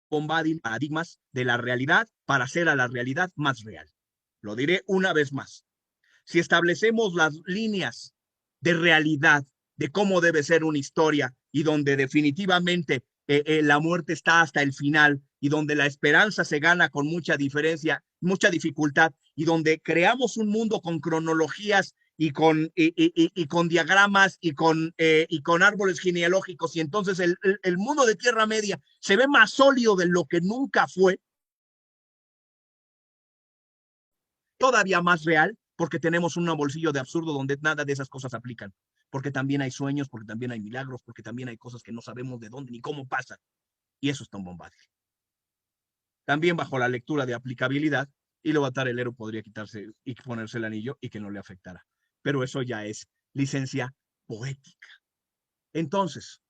Bombadil paradigmas de la realidad para hacer a la realidad más real. Lo diré una vez más. Si establecemos las líneas de realidad de cómo debe ser una historia y donde definitivamente la muerte está hasta el final y donde la esperanza se gana con mucha diferencia, mucha dificultad y donde creamos un mundo con cronologías y con diagramas y con árboles genealógicos y entonces el mundo de Tierra Media se ve más sólido de lo que nunca fue, todavía más real, porque tenemos un bolsillo de absurdo donde nada de esas cosas aplican, porque también hay sueños, porque también hay milagros, porque también hay cosas que no sabemos de dónde ni cómo pasan, y eso está un bombardeo. También bajo la lectura de aplicabilidad, y luego el héroe podría quitarse y ponerse el anillo y que no le afectara, pero eso ya es licencia poética. Entonces,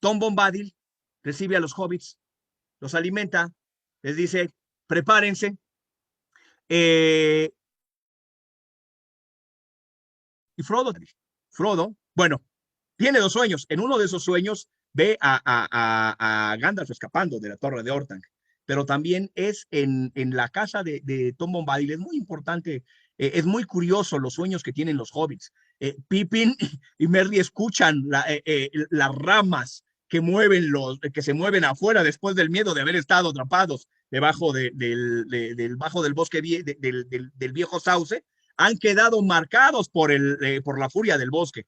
Tom Bombadil recibe a los hobbits, los alimenta, les dice, prepárense, eh, y Frodo, bueno, tiene dos sueños. En uno de esos sueños ve a Gandalf escapando de la Torre de Orthanc, pero también es en la casa de Tom Bombadil. Es muy importante, es muy curioso los sueños que tienen los hobbits. Pippin y Merry escuchan las ramas que se mueven afuera después del miedo de haber estado atrapados debajo bajo del bosque del viejo sauce, han quedado marcados por la furia del bosque.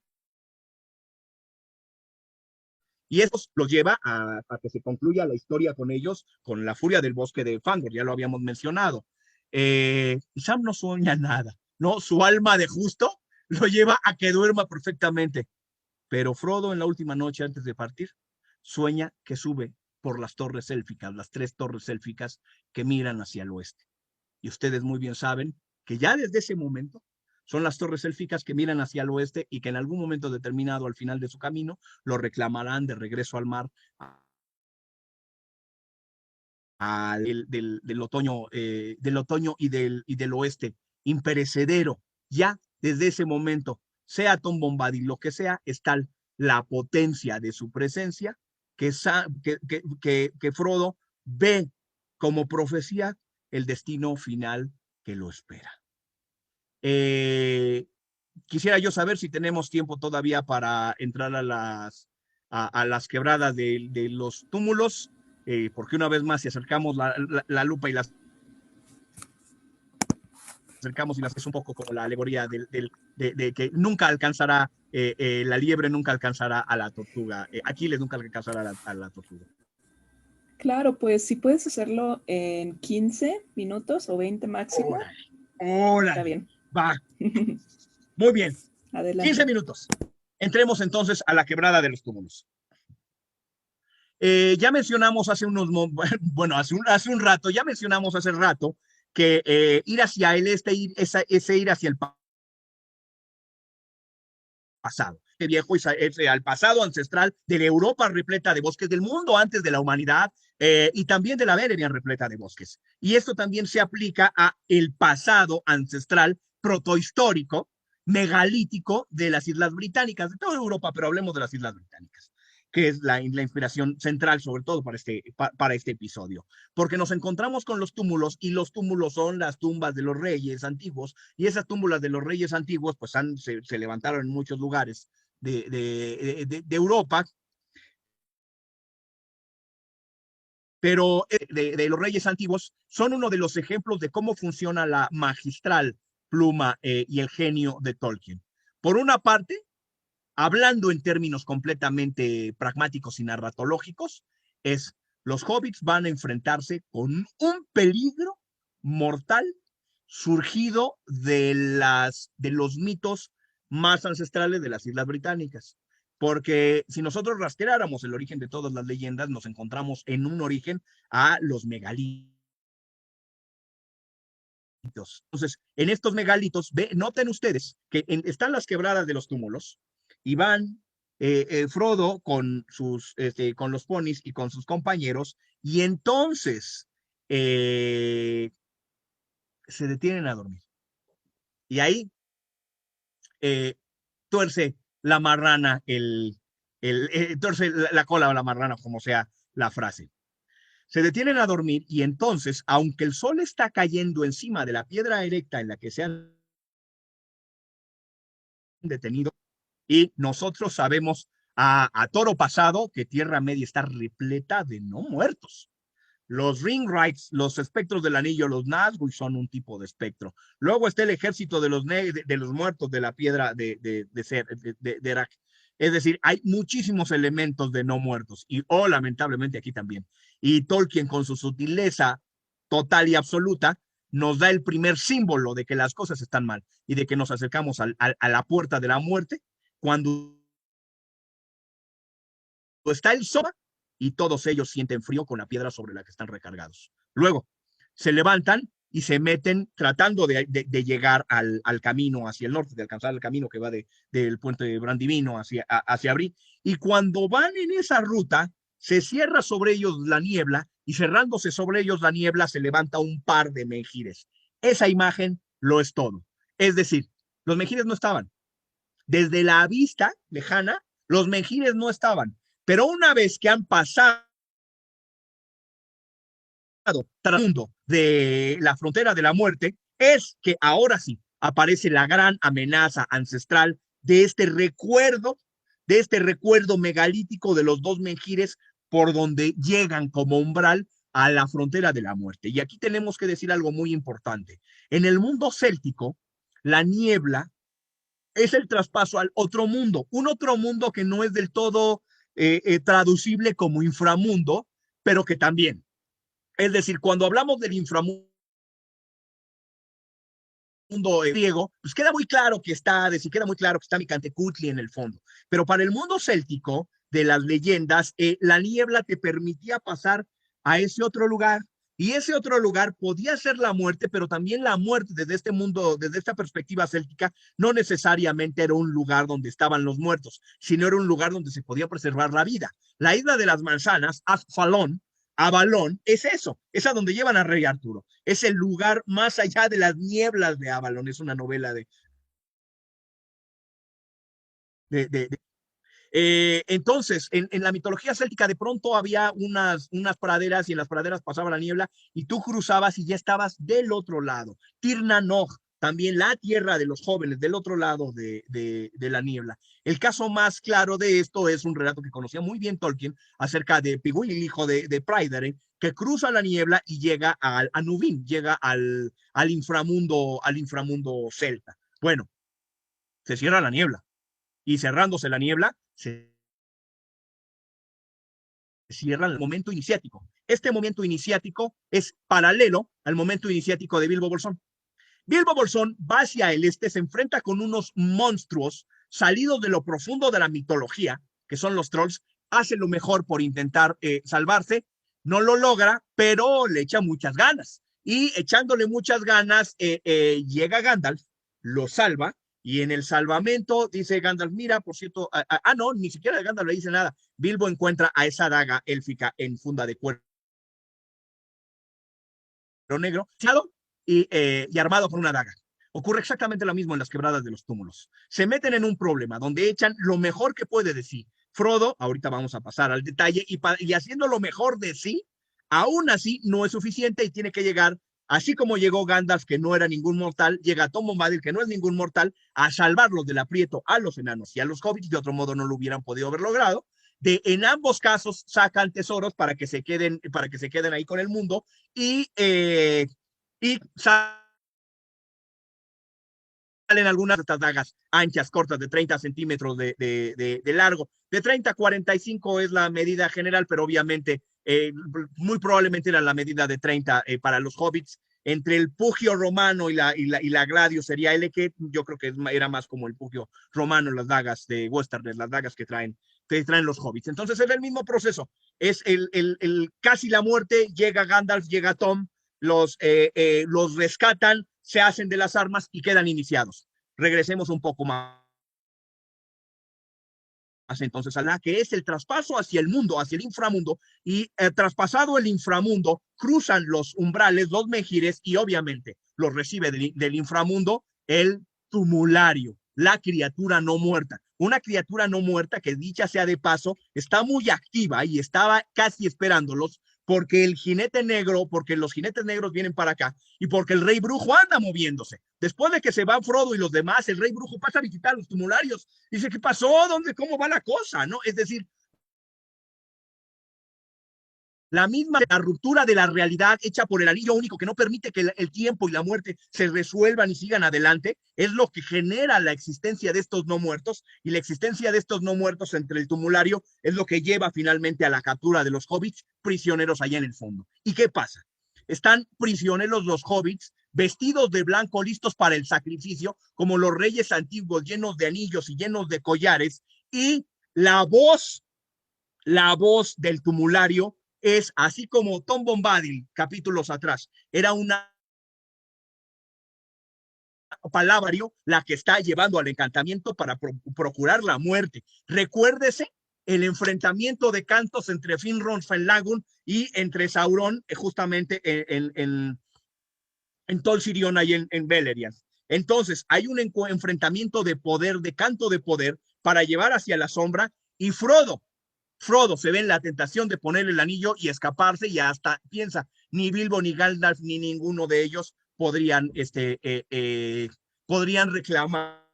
Y eso los lleva que se concluya la historia con ellos, con la furia del bosque de Fangor, ya lo habíamos mencionado. Sam no sueña nada, ¿no? Su alma de justo lo lleva a que duerma perfectamente. Pero Frodo en la última noche antes de partir, sueña que sube por las torres élficas, las tres torres élficas que miran hacia el oeste. Y ustedes muy bien saben que ya desde ese momento son las torres élficas que miran hacia el oeste y que en algún momento determinado al final de su camino lo reclamarán de regreso al mar del otoño y del oeste, imperecedero. Ya desde ese momento, sea Tom Bombadil, lo que sea, es tal la potencia de su presencia que Frodo ve como profecía el destino final que lo espera. Quisiera yo saber si tenemos tiempo todavía para entrar a las quebradas de los túmulos, porque una vez más, si acercamos la lupa y las acercamos y las es un poco como la alegoría de que nunca alcanzará, la liebre nunca alcanzará a la tortuga, Aquiles nunca alcanzará a la tortuga. Claro, pues si puedes hacerlo en 15 minutos o 20 máximo. Órale, está bien. Va. Muy bien. Adelante. 15 minutos. Entremos entonces a la quebrada de los túmulos. Ya mencionamos hace bueno, hace un rato, ya mencionamos hace rato que ir hacia el este ese ir hacia el pasado. Este viejo es al pasado ancestral de la Europa repleta de bosques, del mundo antes de la humanidad y también de la Beleriand repleta de bosques. Y esto también se aplica a el pasado ancestral protohistórico, megalítico de las Islas Británicas, de toda Europa, pero hablemos de las Islas Británicas, que es la inspiración central, sobre todo para este episodio. Porque nos encontramos con los túmulos, y los túmulos son las tumbas de los reyes antiguos, y esas tumbas de los reyes antiguos, pues se levantaron en muchos lugares de Europa, pero de los reyes antiguos son uno de los ejemplos de cómo funciona la magistral pluma y el genio de Tolkien. Por una parte, hablando en términos completamente pragmáticos y narratológicos, es los hobbits van a enfrentarse con un peligro mortal surgido de los mitos más ancestrales de las Islas Británicas. Porque si nosotros rastreáramos el origen de todas las leyendas, nos encontramos en un origen a los megalíticos Entonces, en estos megalitos, noten ustedes que están las quebradas de los túmulos y van Frodo con los ponis y con sus compañeros, y entonces se detienen a dormir. Y ahí tuerce la marrana, tuerce la cola o la marrana, como sea la frase. Se detienen a dormir y entonces, aunque el sol está cayendo encima de la piedra erecta en la que se han detenido, y nosotros sabemos a toro pasado que Tierra Media está repleta de no muertos. Los Ringwraiths, los espectros del anillo, los Nazgûl son un tipo de espectro. Luego está el ejército de los muertos de la piedra de Derac. Es decir, hay muchísimos elementos de no muertos y lamentablemente aquí también. Y Tolkien con su sutileza total y absoluta nos da el primer símbolo de que las cosas están mal y de que nos acercamos a la puerta de la muerte cuando está el sol y todos ellos sienten frío con la piedra sobre la que están recargados. Luego se levantan y se meten tratando de llegar al camino hacia el norte, de alcanzar el camino que va del puente de Brandivino hacia Bree. Y cuando van en esa ruta, se cierra sobre ellos la niebla y cerrándose sobre ellos la niebla se levanta un par de menjires. Esa imagen lo es todo. Es decir, los menjires no estaban. Desde la vista lejana, los menjires no estaban. Pero una vez que han pasado mundo de la frontera de la muerte, es que ahora sí aparece la gran amenaza ancestral de este recuerdo megalítico de los dos menjires por donde llegan como umbral a la frontera de la muerte. Y aquí tenemos que decir algo muy importante. En el mundo céltico, la niebla es el traspaso al otro mundo, un otro mundo que no es del todo traducible como inframundo, pero que también. Es decir, cuando hablamos del inframundo griego, pues queda muy claro que está Hades y queda muy claro que está Micantecutli en el fondo. Pero para el mundo céltico de las leyendas, la niebla te permitía pasar a ese otro lugar. Y ese otro lugar podía ser la muerte, pero también la muerte desde este mundo, desde esta perspectiva céltica, no necesariamente era un lugar donde estaban los muertos, sino era un lugar donde se podía preservar la vida. La isla de las manzanas, Asfalón, Avalón, es eso, es a donde llevan a Rey Arturo. Es el lugar más allá de las nieblas de Avalón. Es una novela de entonces, en la mitología céltica de pronto había unas praderas y en las praderas pasaba la niebla y tú cruzabas y ya estabas del otro lado. Tirna Nog, también la tierra de los jóvenes, del otro lado de la niebla. El caso más claro de esto es un relato que conocía muy bien Tolkien acerca de Pigüil, el hijo de Praedere, que cruza la niebla y llega a Nubin, llega al inframundo celta. Bueno, se cierra la niebla y cerrándose la niebla, se cierra el momento iniciático. Este momento iniciático es paralelo al momento iniciático de Bilbo Bolsón. Bilbo Bolsón va hacia el este, se enfrenta con unos monstruos salidos de lo profundo de la mitología, que son los trolls, hace lo mejor por intentar salvarse, no lo logra, pero le echa muchas ganas. Y echándole muchas ganas, llega Gandalf, lo salva, y en el salvamento dice Gandalf, mira, por cierto, no, ni siquiera Gandalf le dice nada. Bilbo encuentra a esa daga élfica en funda de cuero negro, y armado con una daga. Ocurre exactamente lo mismo en las quebradas de los túmulos. Se meten en un problema donde echan lo mejor que puede de sí. Frodo, ahorita vamos a pasar al detalle, y haciendo lo mejor de sí, aún así no es suficiente y tiene que llegar, así como llegó Gandalf, que no era ningún mortal, llega Tom Bombadil, que no es ningún mortal, a salvarlos del aprieto a los enanos y a los hobbits. De otro modo no lo hubieran podido haber logrado. En ambos casos sacan tesoros para que se queden ahí con el mundo y salen algunas de estas dagas anchas, cortas, de 30 centímetros de largo. De 30 a 45 es la medida general, pero obviamente muy probablemente era la medida de 30 para los hobbits. Entre el pugio romano y la gladio sería Eleke, yo creo que era más como el pugio romano, las dagas de Westerner, las dagas que traen los hobbits. Entonces es el mismo proceso, es casi la muerte, llega Gandalf, llega Tom, los rescatan, se hacen de las armas y quedan iniciados. Regresemos un poco más entonces a la que es el traspaso hacia el mundo, hacia el inframundo, y traspasado el inframundo, cruzan los umbrales, los menjires, y obviamente los recibe del inframundo el tumulario, la criatura no muerta. Una criatura no muerta que, dicha sea de paso, está muy activa y estaba casi esperándolos, porque el jinete negro, porque los jinetes negros vienen para acá y porque el rey brujo anda moviéndose. Después de que se van Frodo y los demás, el rey brujo pasa a visitar a los tumularios. Dice, ¿qué pasó? ¿Dónde? ¿Cómo va la cosa? ¿No? Es decir, la misma la ruptura de la realidad hecha por el anillo único que no permite que el tiempo y la muerte se resuelvan y sigan adelante, es lo que genera la existencia de estos no muertos, y la existencia de estos no muertos entre el tumulario es lo que lleva finalmente a la captura de los hobbits prisioneros allá en el fondo. ¿Y qué pasa? Están prisioneros los hobbits, vestidos de blanco, listos para el sacrificio, como los reyes antiguos, llenos de anillos y llenos de collares, y la voz del tumulario es así como Tom Bombadil, capítulos atrás, era una palabra la que está llevando al encantamiento para procurar la muerte. Recuérdese el enfrentamiento de cantos entre Finrod Finlagun y entre Sauron, justamente en Tol Sirion y en Beleriand. Entonces, hay un enfrentamiento de poder, de canto de poder, para llevar hacia la sombra, y Frodo se ve en la tentación de ponerle el anillo y escaparse, y hasta piensa, ni Bilbo, ni Gandalf, ni ninguno de ellos podrían reclamarlo.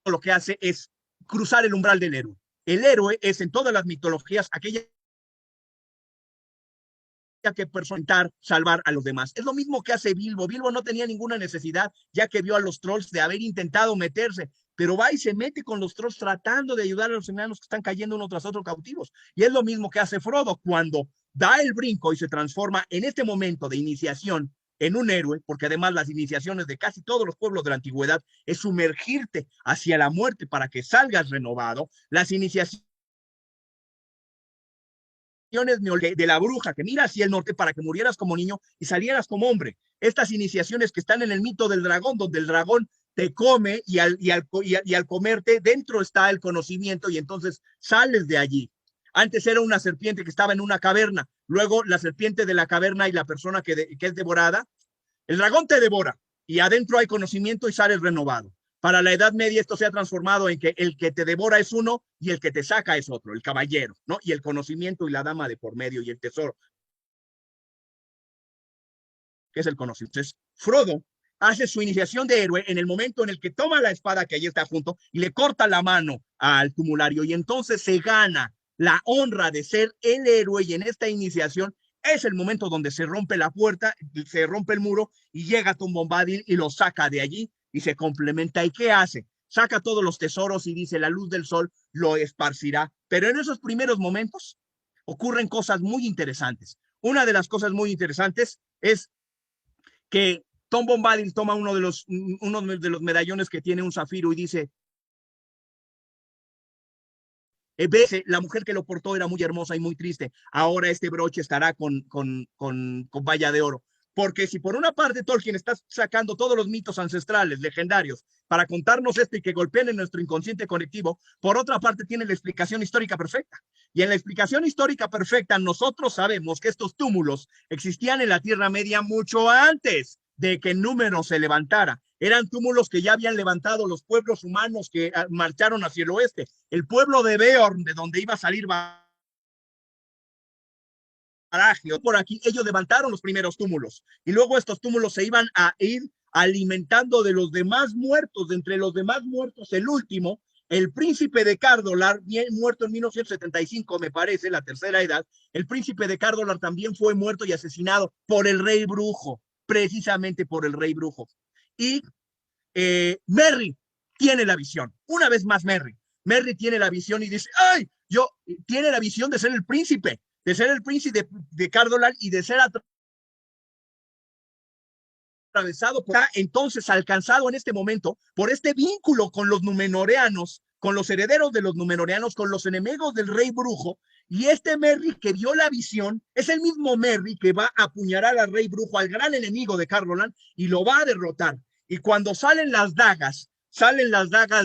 Lo que hace es cruzar el umbral del héroe. El héroe es en todas las mitologías aquella que presentar, salvar a los demás. Es lo mismo que hace Bilbo. Bilbo no tenía ninguna necesidad, ya que vio a los trolls, de haber intentado meterse, pero va y se mete con los trolls tratando de ayudar a los enanos que están cayendo uno tras otro cautivos. Y es lo mismo que hace Frodo cuando da el brinco y se transforma en este momento de iniciación en un héroe, porque además las iniciaciones de casi todos los pueblos de la antigüedad es sumergirte hacia la muerte para que salgas renovado. Las iniciaciones de la bruja que mira hacia el norte para que murieras como niño y salieras como hombre. Estas iniciaciones que están en el mito del dragón, donde el dragón te come y al comerte dentro está el conocimiento, y entonces sales de allí. Antes era una serpiente que estaba en una caverna, luego la serpiente de la caverna y la persona que es devorada, el dragón te devora y adentro hay conocimiento y sales renovado. Para la Edad Media esto se ha transformado en que el que te devora es uno y el que te saca es otro, el caballero, ¿no? Y el conocimiento y la dama de por medio y el tesoro, que es el conocimiento. Entonces, Frodo hace su iniciación de héroe en el momento en el que toma la espada que allí está junto y le corta la mano al tumulario, y entonces se gana la honra de ser el héroe, y en esta iniciación es el momento donde se rompe la puerta, se rompe el muro y llega Tom Bombadil y lo saca de allí y se complementa. ¿Y qué hace? Saca todos los tesoros y dice, la luz del sol lo esparcirá. Pero en esos primeros momentos ocurren cosas muy interesantes. Una de las cosas muy interesantes es que Tom Bombadil toma uno de los medallones que tiene un zafiro y dice, la mujer que lo portó era muy hermosa y muy triste. Ahora este broche estará con valla de oro. Porque si por una parte Tolkien está sacando todos los mitos ancestrales, legendarios, para contarnos esto y que golpeen en nuestro inconsciente colectivo, por otra parte tiene la explicación histórica perfecta. Y en la explicación histórica perfecta nosotros sabemos que estos túmulos existían en la Tierra Media mucho antes de que Númenor se levantara. Eran túmulos que ya habían levantado los pueblos humanos que marcharon hacia el oeste. El pueblo de Beorn, de donde iba a salir Baragio, por aquí, ellos levantaron los primeros túmulos. Y luego estos túmulos se iban a ir alimentando de los demás muertos. De entre los demás muertos, el último, el príncipe de Cardolar, bien muerto en 1975, me parece, la tercera edad. El príncipe de Cardolar también fue muerto y asesinado por el rey brujo, precisamente por el rey brujo. Y Merry tiene la visión. Una vez más, Merry tiene la visión y dice, ¡ay! Tiene la visión de ser el príncipe de Cardolan y de ser atravesado, entonces alcanzado en este momento por este vínculo con los numenoreanos, con los herederos de los numenoreanos, con los enemigos del rey brujo, Y este Merry que vio la visión es el mismo Merry que va a apuñalar al Rey Brujo, al gran enemigo de Carloland, y lo va a derrotar. Y cuando salen las dagas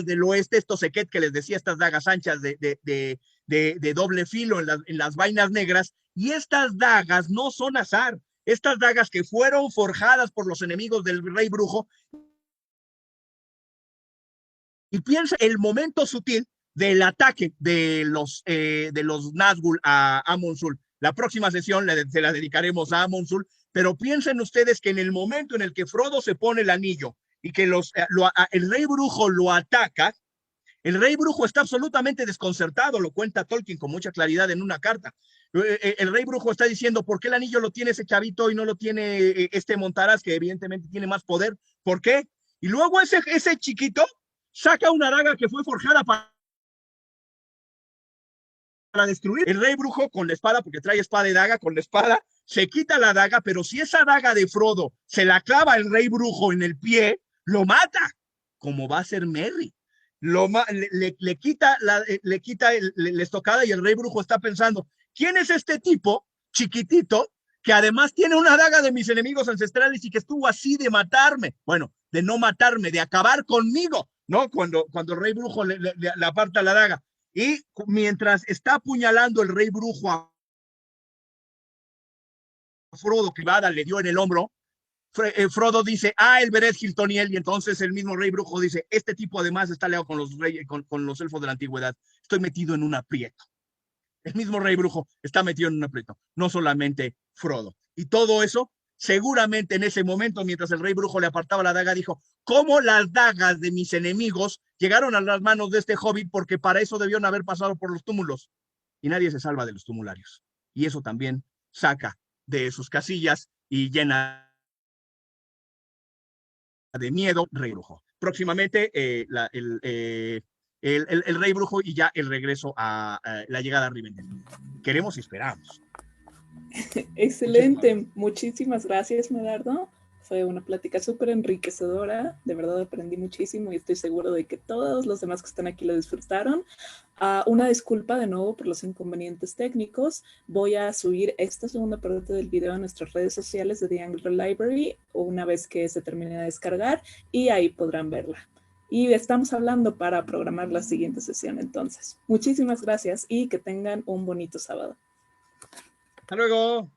del oeste, estos Seket que les decía, estas dagas anchas de doble filo en las vainas negras, y estas dagas no son azar, estas dagas que fueron forjadas por los enemigos del Rey Brujo. Y piensa el momento sutil del ataque de los Nazgûl a Amonsul. La próxima sesión se la dedicaremos a Amonsul, pero piensen ustedes que en el momento en el que Frodo se pone el anillo y que el Rey Brujo lo ataca, el Rey Brujo está absolutamente desconcertado, lo cuenta Tolkien con mucha claridad en una carta. El Rey Brujo está diciendo, ¿por qué el anillo lo tiene ese chavito y no lo tiene este Montaraz, que evidentemente tiene más poder? ¿Por qué? Y luego ese chiquito saca una daga que fue forjada para destruir. El Rey Brujo con la espada, porque trae espada y daga, con la espada se quita la daga, pero si esa daga de Frodo se la clava el Rey Brujo en el pie, lo mata, como va a ser Merry. Le quita la estocada, y el Rey Brujo está pensando, ¿quién es este tipo chiquitito que además tiene una daga de mis enemigos ancestrales y que estuvo así de matarme? Bueno, de no matarme, de acabar conmigo, ¿no? Cuando el Rey Brujo le aparta la daga. Y mientras está apuñalando el Rey Brujo a Frodo, que Vada le dio en el hombro, Frodo dice, el Beret Hiltoniel, y entonces el mismo Rey Brujo dice, este tipo además está aliado con los elfos de la antigüedad, estoy metido en un aprieto. El mismo Rey Brujo está metido en un aprieto, no solamente Frodo. Y todo eso, seguramente en ese momento, mientras el Rey Brujo le apartaba la daga, dijo, ¿cómo las dagas de mis enemigos llegaron a las manos de este hobbit? Porque para eso debieron haber pasado por los túmulos. Y nadie se salva de los tumularios. Y eso también saca de sus casillas y llena de miedo Rey Brujo. Próximamente el Rey Brujo y ya el regreso a la llegada a Rivendell. Queremos y esperamos. Excelente, muchísimas gracias, Medardo. Fue una plática súper enriquecedora, de verdad aprendí muchísimo y estoy seguro de que todos los demás que están aquí lo disfrutaron. Una disculpa de nuevo por los inconvenientes técnicos. Voy a subir esta segunda parte del video a nuestras redes sociales de The Angry Library una vez que se termine de descargar, y ahí podrán verla. Y estamos hablando para programar la siguiente sesión entonces. Muchísimas gracias y que tengan un bonito sábado. Hasta luego.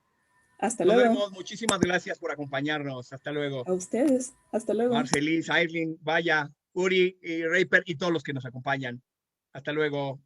Hasta Nos luego. vemos. Muchísimas gracias por acompañarnos. Hasta luego. A ustedes. Hasta luego. Marcelis, Aileen, Vaya, Uri y Raper y todos los que nos acompañan. Hasta luego.